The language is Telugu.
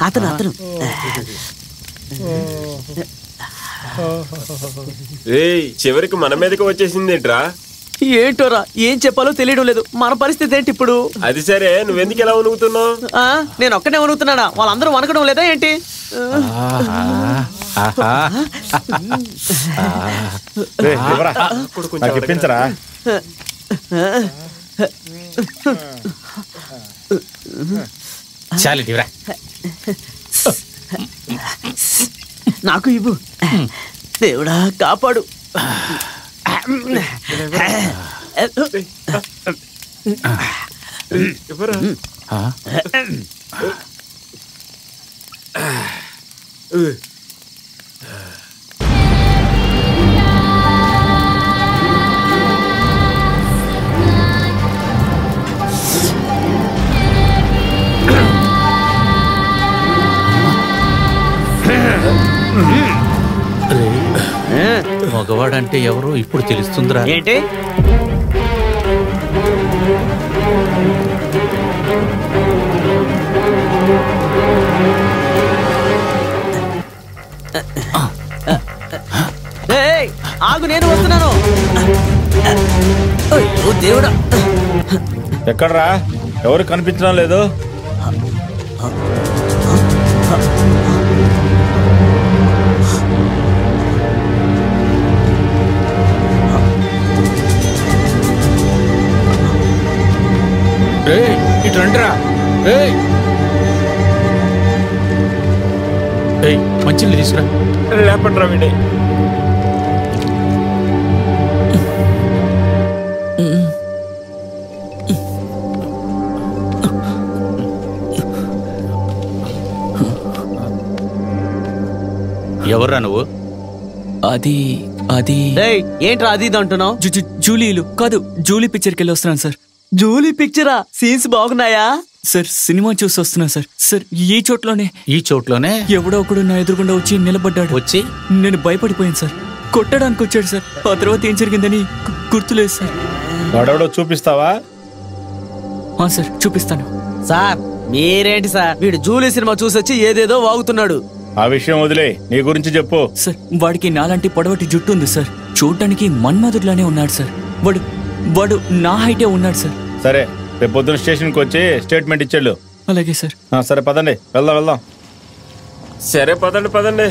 అతను అతను చివరికి మన మీదకి వచ్చేసిందేంట్రా? ఏంటోరా, ఏం చెప్పాలో తెలియడం లేదు. మన పరిస్థితి ఏంటి ఇప్పుడు? అది సరే, నువ్వెందుకు ఎలా వణుకుతున్నావు? నేను ఒక్కనే వణుకుతున్నానా? వాళ్ళందరూ వణకడం లేదా ఏంటి? ఇప్పించరా? చాలిరా, నాకు ఇవ్వు. దేవుడా కాపాడు. మగవాడంటే ఎవరో ఇప్పుడు తెలుస్తుందిరా. ఏంటి? ఆగు, నేను వస్తున్నాను. అయ్యో దేవుడా, ఎక్కడ్రా? ఎవరు కనిపించడం లేదు. ఇటు రండిరా. మంచిని తీసుకురా. లేపండ్రా వీడే. ఎవర్రా నువ్వు? అది అది ఏంట్రా అది ఇది అంటున్నావు? జూలీలు కాదు, జూలీ పిక్చర్కి వెళ్ళి వస్తున్నాను సార్. జూలీ పిక్చరా? సీన్స్ బాగున్నాయా సార్? సినిమా చూసి వస్తున్నా సార్. సార్ ఈ చోట్లోనే ఎవడో ఒకడు నా ఎదురుగుండా వచ్చి నిలబడ్డాడు. వచ్చి నేను భయపడిపోయాను సార్. కొట్టడానికి వచ్చాడు సార్. ఆ తర్వాత ఏం జరిగిందని గుర్తులేదు సార్. వాడెవడో చూపిస్తావా? సార్ చూపిస్తాను. సార్ మీరేంటి సార్, వీడు జూలీ సినిమా చూసి వచ్చి ఏదేదో వాగుతున్నాడు. ఆ విషయం వదిలే, నీ గురించి చెప్పు. సార్ వాడికి నాలాంటి పొడవటి జుట్టు ఉంది సార్. చూడటానికి మన్మధుడిలానే ఉన్నాడు సార్. వాడు నా హైటే ఉన్నాడు సార్. సరే, రేపు పొద్దున స్టేషన్కి వచ్చి స్టేట్మెంట్ ఇచ్చాడు. అలాగే సార్. సరే పదండి, వెళ్దాం. సరే పదండి.